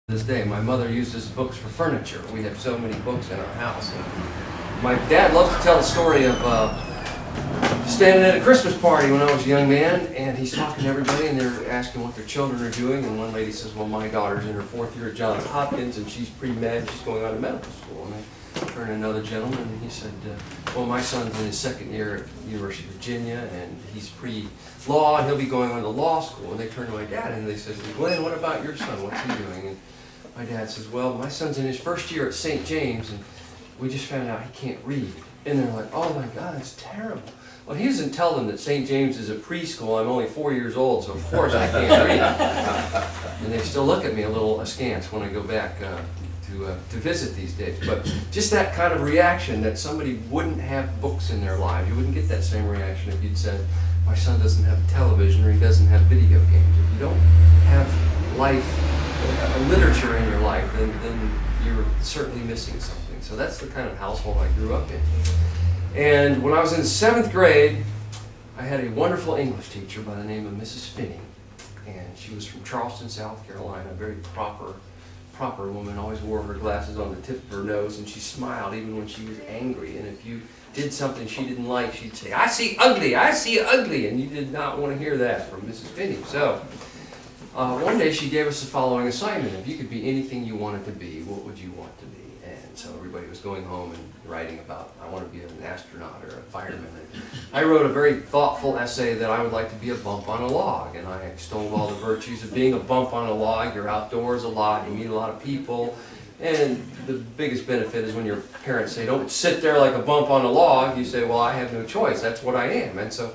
This day, my mother uses books for furniture. We have so many books in our house. And my dad loves to tell the story of standing at a Christmas party when I was a young man, and he's talking to everybody, and they're asking what their children are doing. And one lady says, "Well, my daughter's in her 4th year at Johns Hopkins, and she's pretty mad she's going on to medical school." And they turned to another gentleman, and he said, "Well, my son's in his 2nd year at University of Virginia, and he's pre-law, and he'll be going on to law school." And they turned to my dad, and they said, "Glenn, what about your son? What's he doing?" And my dad says, "Well, my son's in his 1st year at St. James, and we just found out he can't read." And they're like, "Oh my God, that's terrible." Well, he doesn't tell them that St. James is a preschool. I'm only 4 years old, so of course I can't read. And they still look at me a little askance when I go back to visit these days. But just that kind of reaction that somebody wouldn't have books in their lives. You wouldn't get that same reaction if you'd said, "My son doesn't have a television or he doesn't have video games." If you don't have literature in your life, then you're certainly missing something. So that's the kind of household I grew up in. And when I was in the 7th grade, I had a wonderful English teacher by the name of Mrs. Finney. And she was from Charleston, South Carolina, a very proper woman, always wore her glasses on the tip of her nose, and she smiled even when she was angry. And if you did something she didn't like, she'd say, "I see ugly, I see ugly," and you did not want to hear that from Mrs. Finney. So one day she gave us the following assignment: if you could be anything you wanted to be, what would you want to be? And so everybody was going home and writing about, "I want to be an astronaut or a fireman." And I wrote a very thoughtful essay that I would like to be a bump on a log, and I extolled all the virtues of being a bump on a log. You're outdoors a lot, you meet a lot of people, and the biggest benefit is when your parents say, "Don't sit there like a bump on a log," you say, "Well, I have no choice, that's what I am." And so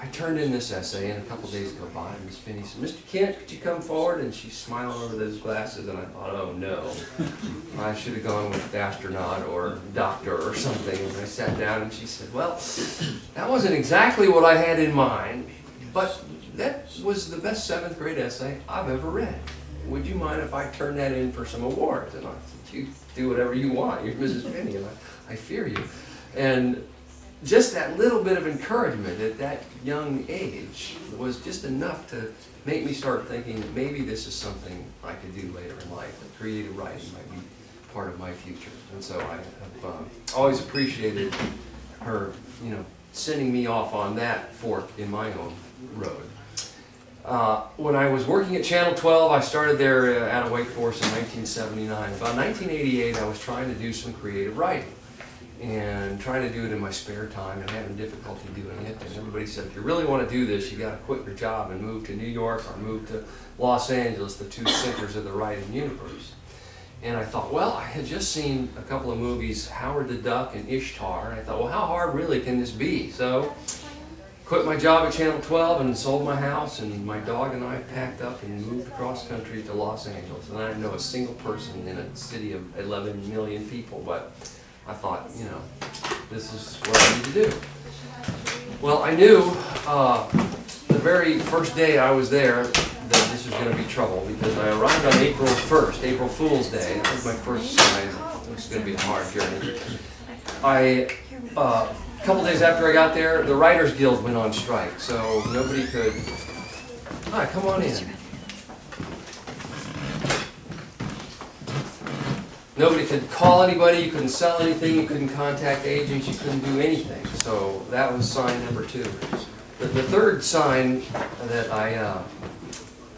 I turned in this essay, and a couple days go by, and Miss Finney said, "Mr. Kent, could you come forward?" And she's smiling over those glasses, and I thought, oh no, I should have gone with astronaut or doctor or something. And I sat down, and she said, "Well, that wasn't exactly what I had in mind, but that was the best 7th grade essay I've ever read. Would you mind if I turn that in for some awards?" And I said, "You do whatever you want. You're Mrs. Finney, and I fear you." And just that little bit of encouragement at that young age was just enough to make me start thinking maybe this is something I could do later in life, and creative writing might be part of my future. And so I have always appreciated her, sending me off on that fork in my own road. When I was working at Channel 12, I started there out of Wake Forest in 1979. About 1988, I was trying to do some creative writing, and trying to do it in my spare time and having difficulty doing it. And everybody said, "If you really want to do this, you got to quit your job and move to New York or move to Los Angeles, the 2 centers of the writing universe." And I thought, well, I had just seen a couple of movies, Howard the Duck and Ishtar, and I thought, well, how hard really can this be? So quit my job at Channel 12 and sold my house, and my dog and I packed up and moved across country to Los Angeles. And I didn't know a single person in a city of 11 million people, but I thought, this is what I need to do. Well, I knew the very first day I was there that this was going to be trouble, because I arrived on April 1st, April Fool's Day. That was my first sign it was going to be a hard journey. A couple days after I got there, the Writers Guild went on strike, so nobody could... Hi, come on in. Nobody could call anybody, you couldn't sell anything, you couldn't contact agents, you couldn't do anything. So that was sign number 2. The third sign that I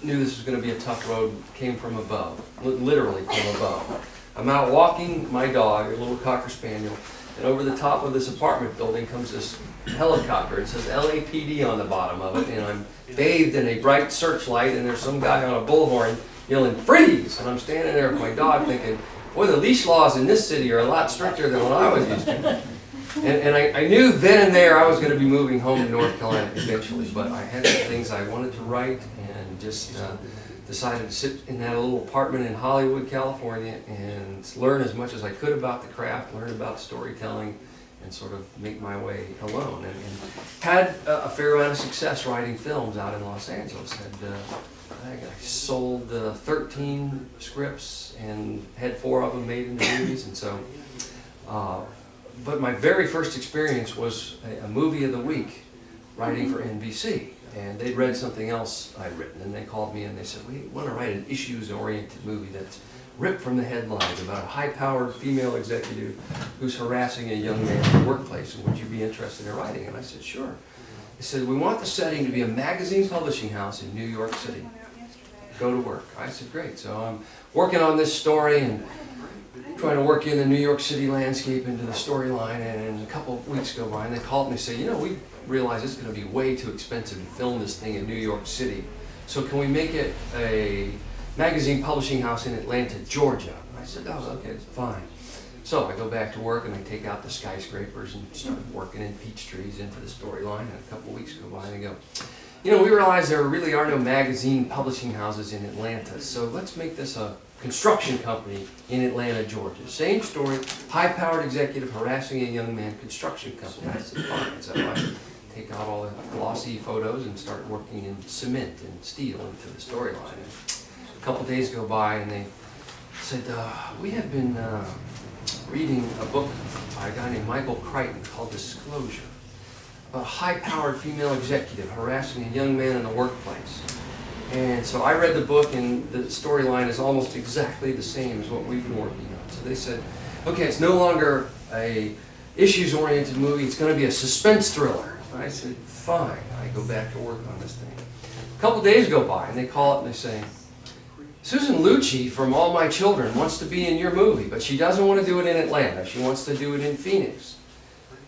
knew this was going to be a tough road came from above, literally from above. I'm out walking my dog, a little Cocker Spaniel, and over the top of this apartment building comes this helicopter. It says LAPD on the bottom of it, and I'm bathed in a bright searchlight, and there's some guy on a bullhorn yelling, "Freeze!" And I'm standing there with my dog thinking, boy, the leash laws in this city are a lot stricter than what I was used to. And I knew then and there I was going to be moving home to North Carolina eventually, but I had some things I wanted to write, and just decided to sit in that little apartment in Hollywood, California, and learn as much as I could about the craft, learn about storytelling, and sort of make my way alone. And had a fair amount of success writing films out in Los Angeles. I sold 13 scripts and had 4 of them made into movies, and so. But my very first experience was a movie of the week, writing for NBC, and they'd read something else I'd written, and they called me and they said, we want to write an issues-oriented movie that's ripped from the headlines about a high-powered female executive who's harassing a young man in the workplace, and would you be interested in writing? And I said, sure. They said, we want the setting to be a magazine publishing house in New York City. Go to work. I said, great. So I'm working on this story and trying to work in the New York City landscape into the storyline, and a couple of weeks go by and they called me and say, you know, we realize it's going to be way too expensive to film this thing in New York City, so can we make it a magazine publishing house in Atlanta, Georgia? I said, oh, okay, it's fine. So I go back to work and I take out the skyscrapers and start working in peach trees into the storyline, and a couple of weeks go by and they go, you know, we realize there really are no magazine publishing houses in Atlanta, so let's make this a construction company in Atlanta, Georgia. Same story, high-powered executive harassing a young man, construction company. I said, fine. So I take out all the glossy photos and start working in cement and steel into the storyline. A couple of days go by and they said, we have been reading a book by a guy named Michael Crichton called Disclosure, about a high-powered female executive harassing a young man in the workplace. And so I read the book, and the storyline is almost exactly the same as what we've been working on. So they said, okay, it's no longer a issues-oriented movie, it's going to be a suspense thriller. I said, fine. I go back to work on this thing. A couple days go by, and they call up and they say, Susan Lucci from All My Children wants to be in your movie, but she doesn't want to do it in Atlanta. She wants to do it in Phoenix.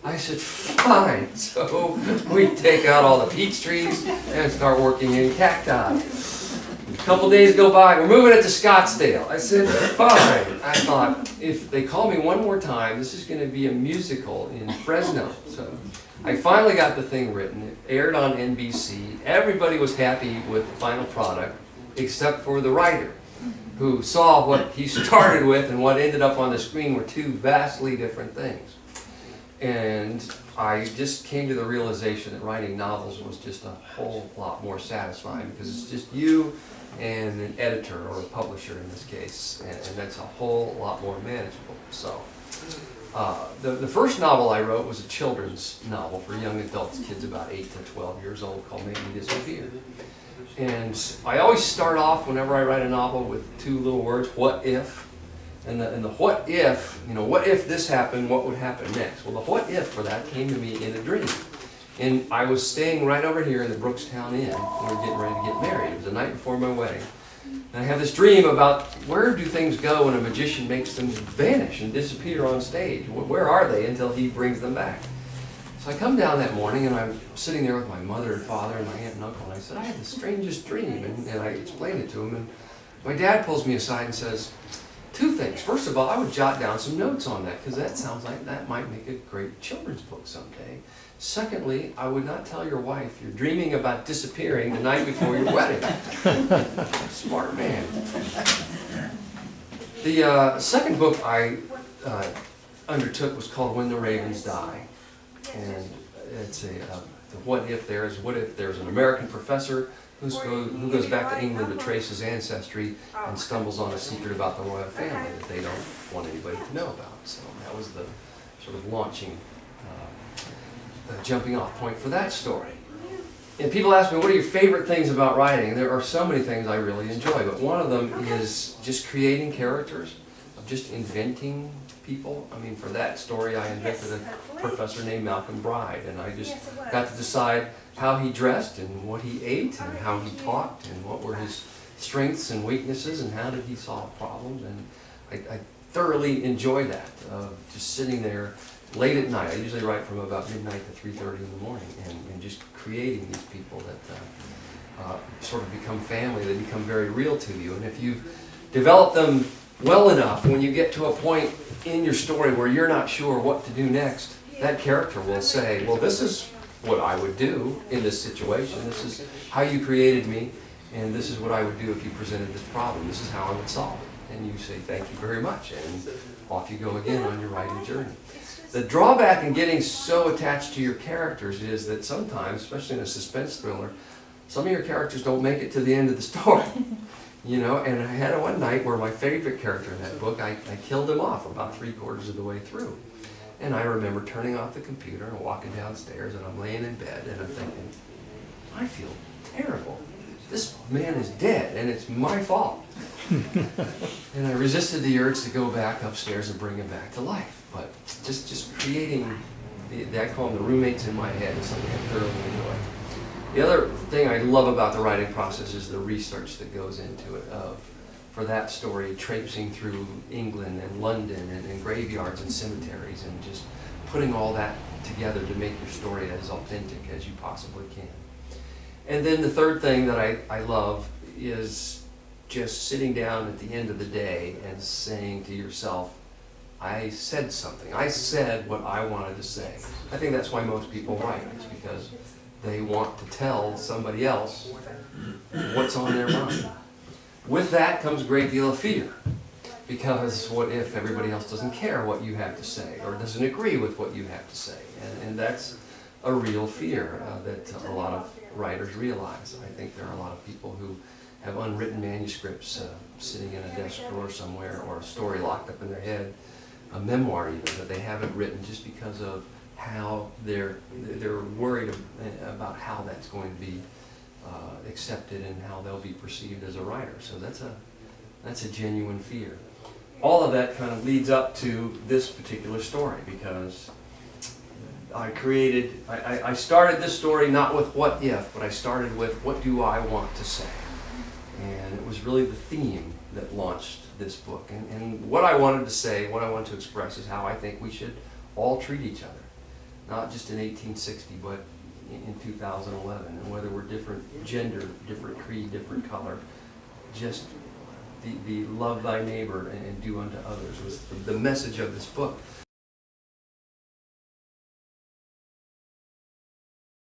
I said, fine. So we take out all the peach trees and start working in cacti. A couple days go by, we're moving it to Scottsdale. I said, fine. I thought, if they call me one more time, this is going to be a musical in Fresno. So I finally got the thing written. It aired on NBC. Everybody was happy with the final product, except for the writer, who saw what he started with and what ended up on the screen were two vastly different things. And I just came to the realization that writing novels was just a whole lot more satisfying, because it's just you and an editor or a publisher in this case, and that's a whole lot more manageable. So the first novel I wrote was a children's novel for young adults, kids about 8 to 12 years old, called Make Me Disappear. And I always start off, whenever I write a novel, with two little words, what if? And the what if, you know, what if this happened, what would happen next? Well, the what if for that came to me in a dream. And I was staying right over here in the Brookstown Inn. We were getting ready to get married. It was the night before my wedding. And I have this dream about where do things go when a magician makes them vanish and disappear on stage? Where are they until he brings them back? So I come down that morning and I'm sitting there with my mother and father and my aunt and uncle, and I said, I had the strangest dream. And I explained it to him, and my dad pulls me aside and says, two things. First of all, I would jot down some notes on that, because that sounds like that might make a great children's book someday. Secondly, I would not tell your wife you're dreaming about disappearing the night before your wedding. Smart man. The second book I undertook was called When the Ravens Die. And it's the what if there's an American professor who goes back to England to trace his ancestry and stumbles on a secret about the royal family that they don't want anybody to know about. So that was the sort of launching, jumping off point for that story. And people ask me, what are your favorite things about writing? There are so many things I really enjoy, but one of them is just creating characters, of just inventing people. I mean, for that story, I invented a professor named Malcolm Bride, and I just got to decide how he dressed and what he ate and how he talked and what were his strengths and weaknesses and how did he solve problems. And I thoroughly enjoy that, just sitting there late at night. I usually write from about midnight to 3:30 in the morning, and just creating these people that sort of become family. They become very real to you, and if you develop them well enough, when you get to a point in your story where you're not sure what to do next, that character will say, well, this is what I would do in this situation. This is how you created me, and this is what I would do if you presented this problem. This is how I would solve it. And you say, thank you very much, and off you go again on your writing journey. The drawback in getting so attached to your characters is that sometimes, especially in a suspense thriller, some of your characters don't make it to the end of the story. You know, and I had one night where my favorite character in that book, I killed him off about 3/4 of the way through. And I remember turning off the computer and walking downstairs, and I'm laying in bed and I'm thinking, I feel terrible. This man is dead, and it's my fault. And I resisted the urge to go back upstairs and bring him back to life. But just creating, I call them the roommates in my head, is something I thoroughly enjoy. The other thing I love about the writing process is the research that goes into it. For that story, traipsing through England and London and graveyards and cemeteries, and just putting all that together to make your story as authentic as you possibly can. And then the third thing that I love is just sitting down at the end of the day and saying to yourself, I said something. I said what I wanted to say. I think that's why most people write, is because they want to tell somebody else what's on their mind. With that comes a great deal of fear, because what if everybody else doesn't care what you have to say, or doesn't agree with what you have to say? And that's a real fear that a lot of writers realize. I think there are a lot of people who have unwritten manuscripts sitting in a desk drawer somewhere, or a story locked up in their head, a memoir even, that they haven't written just because of how they're worried about how that's going to be accepted and how they'll be perceived as a writer. So that's a genuine fear. All of that kind of leads up to this particular story, because I started this story not with what if, but I started with what do I want to say. And it was really the theme that launched this book. And what I wanted to say, what I wanted to express, is how I think we should all treat each other. Not just in 1860, but in 2011. And whether we're different gender, different creed, different color, just the love thy neighbor and do unto others was the message of this book.